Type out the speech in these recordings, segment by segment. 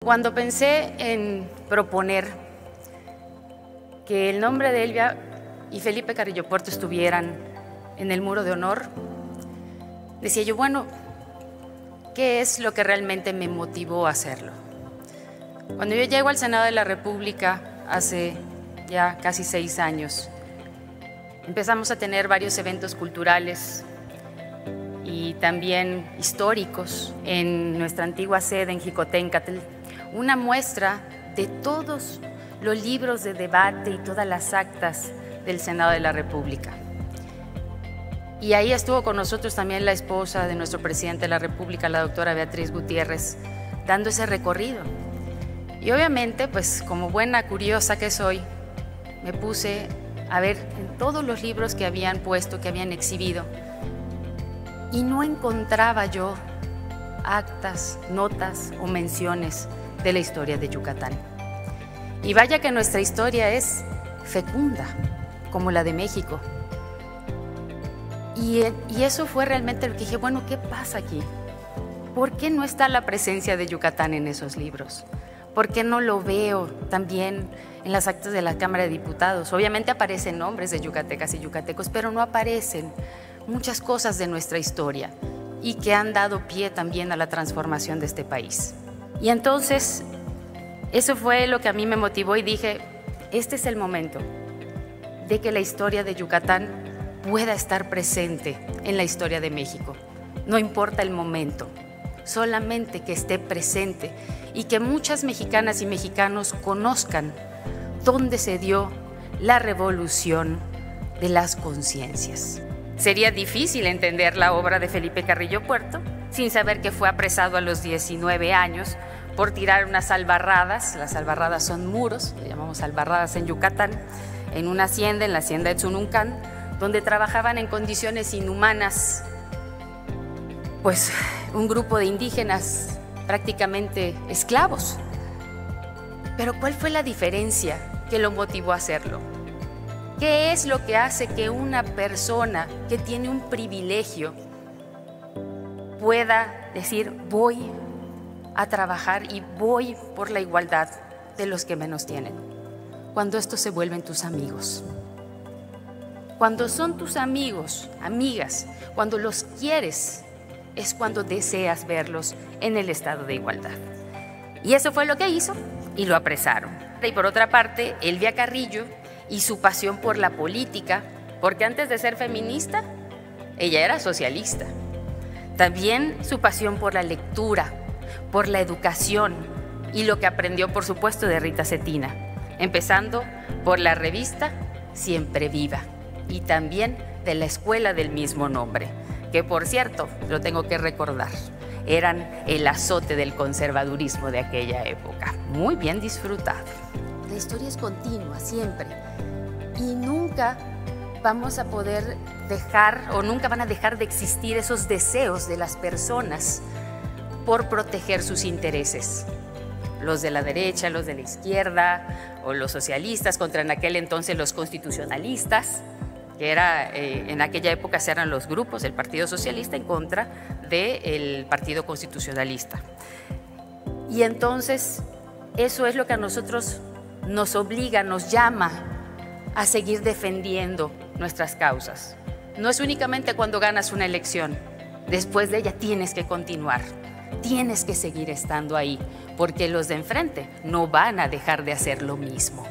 Cuando pensé en proponer que el nombre de Elvia y Felipe Carrillo Puerto estuvieran en el muro de honor, decía yo, bueno, ¿qué es lo que realmente me motivó a hacerlo? Cuando yo llego al Senado de la República hace ya casi 6 años, empezamos a tener varios eventos culturales y también históricos en nuestra antigua sede en Jicoténcatl, una muestra de todos los libros de debate y todas las actas del Senado de la República. Y ahí estuvo con nosotros también la esposa de nuestro presidente de la República, la doctora Beatriz Gutiérrez, dando ese recorrido. Y obviamente, pues como buena curiosa que soy, me puse a ver en todos los libros que habían puesto, que habían exhibido, y no encontraba yo actas, notas o menciones de la historia de Yucatán. Y vaya que nuestra historia es fecunda, como la de México. Y eso fue realmente lo que dije, bueno, ¿qué pasa aquí? ¿Por qué no está la presencia de Yucatán en esos libros? ¿Por qué no lo veo también en las actas de la Cámara de Diputados? Obviamente aparecen nombres de yucatecas y yucatecos, pero no aparecen muchas cosas de nuestra historia y que han dado pie también a la transformación de este país. Y entonces, eso fue lo que a mí me motivó y dije, este es el momento de que la historia de Yucatán pueda estar presente en la historia de México. No importa el momento, solamente que esté presente y que muchas mexicanas y mexicanos conozcan dónde se dio la revolución de las conciencias. Sería difícil entender la obra de Felipe Carrillo Puerto sin saber que fue apresado a los 19 años por tirar unas albarradas. Las albarradas son muros, le llamamos albarradas en Yucatán, en una hacienda, en la hacienda de Tzununcán, donde trabajaban en condiciones inhumanas, pues un grupo de indígenas prácticamente esclavos. Pero ¿cuál fue la diferencia que lo motivó a hacerlo? ¿Qué es lo que hace que una persona que tiene un privilegio pueda decir voy a trabajar y voy por la igualdad de los que menos tienen? Cuando estos se vuelven tus amigos. Cuando son tus amigos, amigas, cuando los quieres, es cuando deseas verlos en el estado de igualdad. Y eso fue lo que hizo y lo apresaron. Y por otra parte, Elvia Carrillo y su pasión por la política, porque antes de ser feminista, ella era socialista. También su pasión por la lectura, por la educación y lo que aprendió, por supuesto, de Rita Cetina, empezando por la revista Siempre Viva y también de la escuela del mismo nombre, que por cierto, lo tengo que recordar, eran el azote del conservadurismo de aquella época, muy bien disfrutado. La historia es continua, siempre, y nunca vamos a poder dejar o nunca van a dejar de existir esos deseos de las personas por proteger sus intereses. Los de la derecha, los de la izquierda o los socialistas contra en aquel entonces los constitucionalistas, que era, en aquella época eran los grupos del Partido Socialista en contra del Partido Constitucionalista. Y entonces eso es lo que a nosotros nos obliga, nos llama a seguir defendiendo nuestras causas. No es únicamente cuando ganas una elección, después de ella tienes que continuar, tienes que seguir estando ahí, porque los de enfrente no van a dejar de hacer lo mismo.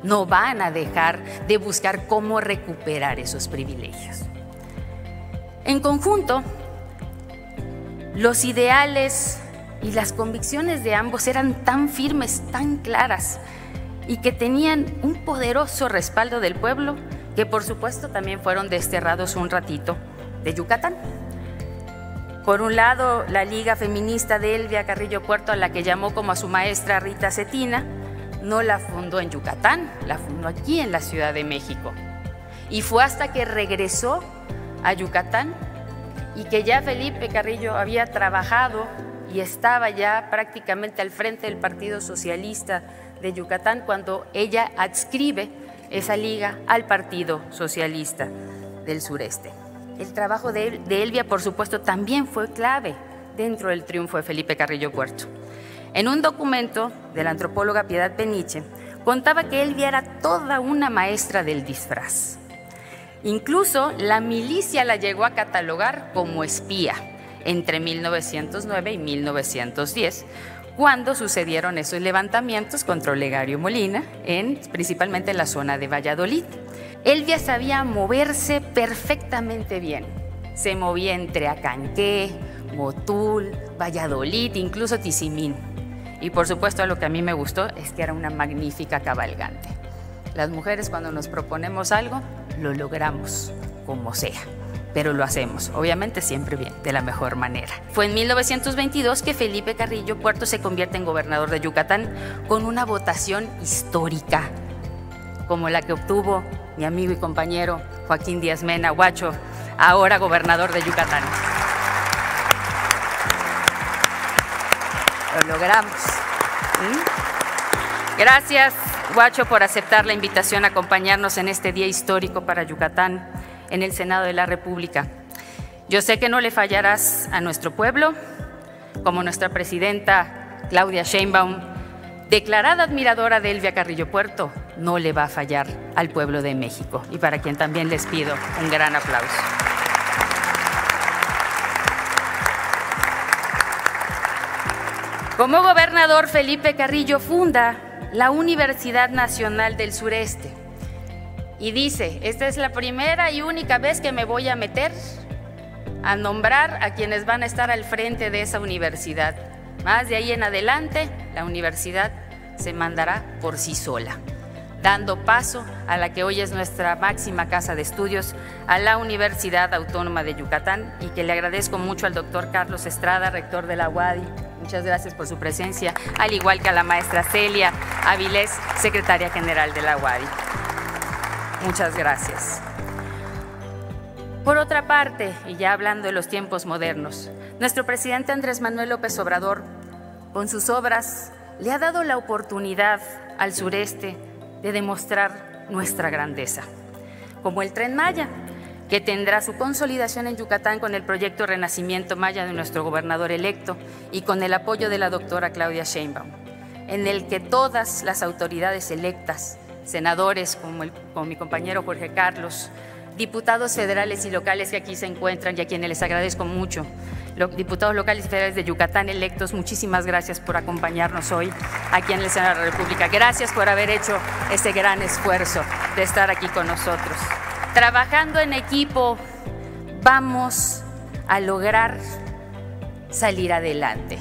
No van a dejar de buscar cómo recuperar esos privilegios. En conjunto, los ideales y las convicciones de ambos eran tan firmes, tan claras y que tenían un poderoso respaldo del pueblo que por supuesto también fueron desterrados un ratito de Yucatán. Por un lado, la Liga Feminista de Elvia Carrillo Puerto, a la que llamó como a su maestra Rita Cetina, no la fundó en Yucatán, la fundó aquí en la Ciudad de México. Y fue hasta que regresó a Yucatán y que ya Felipe Carrillo había trabajado y estaba ya prácticamente al frente del Partido Socialista de Yucatán cuando ella adscribe esa liga al Partido Socialista del Sureste. El trabajo de Elvia, por supuesto, también fue clave dentro del triunfo de Felipe Carrillo Puerto. En un documento de la antropóloga Piedad Peniche, contaba que Elvia era toda una maestra del disfraz. Incluso la milicia la llegó a catalogar como espía entre 1909 y 1910, cuando sucedieron esos levantamientos contra Olegario Molina, principalmente en la zona de Valladolid. Elvia sabía moverse perfectamente bien. Se movía entre Acanqué, Motul, Valladolid, incluso Tizimín. Y por supuesto, lo que a mí me gustó es que era una magnífica cabalgante. Las mujeres, cuando nos proponemos algo, lo logramos, como sea, pero lo hacemos, obviamente siempre bien, de la mejor manera. Fue en 1922 que Felipe Carrillo Puerto se convierte en gobernador de Yucatán con una votación histórica, como la que obtuvo mi amigo y compañero Joaquín Díaz Mena, Huacho, ahora gobernador de Yucatán. Lo logramos. Gracias, Huacho, por aceptar la invitación a acompañarnos en este día histórico para Yucatán en el Senado de la República. Yo sé que no le fallarás a nuestro pueblo, como nuestra presidenta Claudia Sheinbaum, declarada admiradora de Elvia Carrillo Puerto, no le va a fallar al pueblo de México, y para quien también les pido un gran aplauso. Como gobernador, Felipe Carrillo funda la Universidad Nacional del Sureste y dice: esta es la primera y única vez que me voy a meter a nombrar a quienes van a estar al frente de esa universidad. Más de ahí en adelante, la universidad se mandará por sí sola, dando paso a la que hoy es nuestra máxima casa de estudios, a la Universidad Autónoma de Yucatán, y que le agradezco mucho al doctor Carlos Estrada, rector de la UADY. Muchas gracias por su presencia, al igual que a la maestra Celia Avilés, secretaria general de la UADY. Muchas gracias. Por otra parte, y ya hablando de los tiempos modernos, nuestro presidente Andrés Manuel López Obrador, con sus obras, le ha dado la oportunidad al sureste de demostrar nuestra grandeza, como el Tren Maya, que tendrá su consolidación en Yucatán con el proyecto Renacimiento Maya de nuestro gobernador electo y con el apoyo de la doctora Claudia Sheinbaum, en el que todas las autoridades electas, senadores como mi compañero Jorge Carlos, diputados federales y locales que aquí se encuentran y a quienes les agradezco mucho, los diputados locales y federales de Yucatán electos, muchísimas gracias por acompañarnos hoy aquí en el Senado de la República. Gracias por haber hecho ese gran esfuerzo de estar aquí con nosotros. Trabajando en equipo, vamos a lograr salir adelante.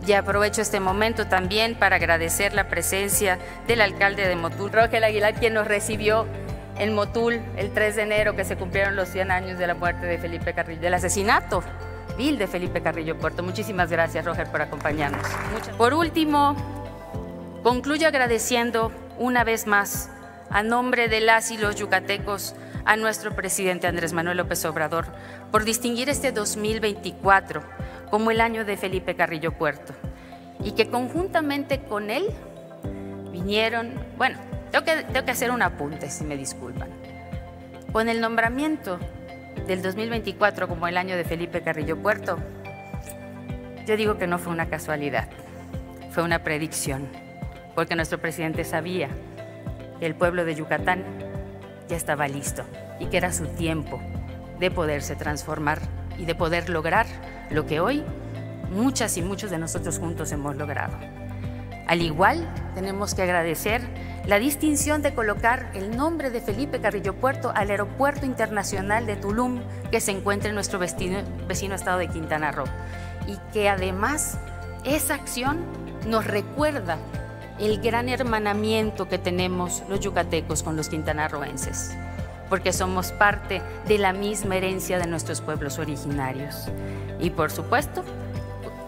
Y aprovecho este momento también para agradecer la presencia del alcalde de Motul, Rogel Aguilar, quien nos recibió en Motul el 3 de enero, que se cumplieron los 100 años de la muerte de Felipe Carrillo, del asesinato vil de Felipe Carrillo Puerto. Muchísimas gracias, Roger, por acompañarnos. Por último, concluyo agradeciendo una vez más, a nombre de las y los yucatecos, a nuestro presidente Andrés Manuel López Obrador por distinguir este 2024 como el año de Felipe Carrillo Puerto, y que conjuntamente con él vinieron, bueno, tengo que hacer un apunte, si me disculpan, con el nombramiento del 2024 como el año de Felipe Carrillo Puerto. Yo digo que no fue una casualidad, fue una predicción, porque nuestro presidente sabía que el pueblo de Yucatán ya estaba listo y que era su tiempo de poderse transformar y de poder lograr lo que hoy muchas y muchos de nosotros juntos hemos logrado. Al igual, tenemos que agradecer la distinción de colocar el nombre de Felipe Carrillo Puerto al Aeropuerto Internacional de Tulum, que se encuentra en nuestro vecino estado de Quintana Roo, y que además esa acción nos recuerda el gran hermanamiento que tenemos los yucatecos con los quintanarroenses, porque somos parte de la misma herencia de nuestros pueblos originarios. Y por supuesto,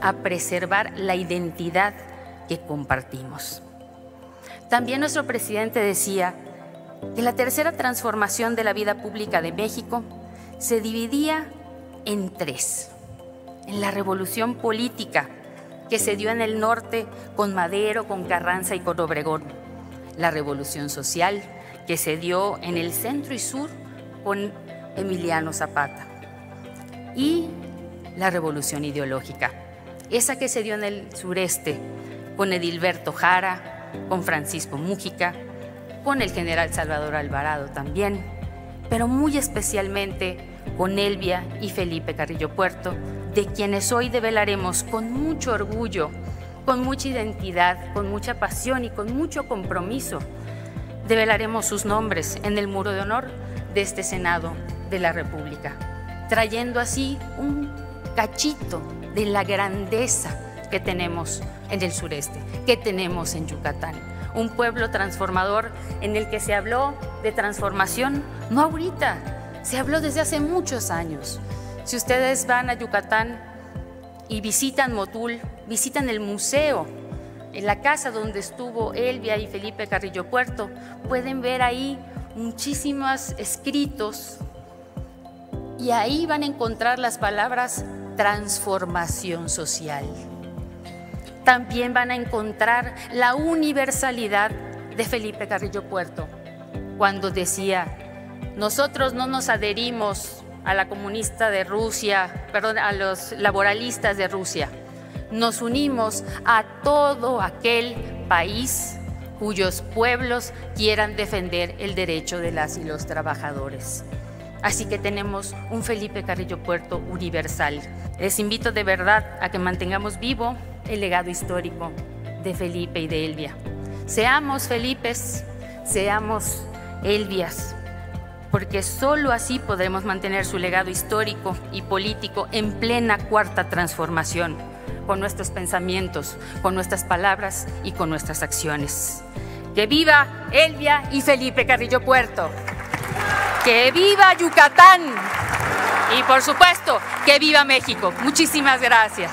a preservar la identidad que compartimos. También nuestro presidente decía que la tercera transformación de la vida pública de México se dividía en tres: en la revolución política, que se dio en el norte con Madero, con Carranza y con Obregón; la revolución social, que se dio en el centro y sur con Emiliano Zapata; y la revolución ideológica, esa que se dio en el sureste con Edilberto Jara, con Francisco Mújica, con el general Salvador Alvarado también, pero muy especialmente con Elvia y Felipe Carrillo Puerto, de quienes hoy develaremos con mucho orgullo, con mucha identidad, con mucha pasión y con mucho compromiso. Develaremos sus nombres en el muro de honor de este Senado de la República, trayendo así un cachito de la grandeza que tenemos en el sureste, que tenemos en Yucatán. Un pueblo transformador en el que se habló de transformación, no ahorita, se habló desde hace muchos años. Si ustedes van a Yucatán y visitan Motul, visitan el museo, en la casa donde estuvo Elvia y Felipe Carrillo Puerto, pueden ver ahí muchísimos escritos y ahí van a encontrar las palabras transformación social. También van a encontrar la universalidad de Felipe Carrillo Puerto, cuando decía: nosotros no nos adherimos a la comunista de Rusia, perdón, a los laboralistas de Rusia, nos unimos a todo aquel país cuyos pueblos quieran defender el derecho de las y los trabajadores. Así que tenemos un Felipe Carrillo Puerto universal. Les invito de verdad a que mantengamos vivo el legado histórico de Felipe y de Elvia. Seamos Felipes, seamos Elvias, porque solo así podremos mantener su legado histórico y político en plena cuarta transformación, con nuestros pensamientos, con nuestras palabras y con nuestras acciones. ¡Que viva Elvia y Felipe Carrillo Puerto! ¡Que viva Yucatán! Y por supuesto, ¡que viva México! Muchísimas gracias.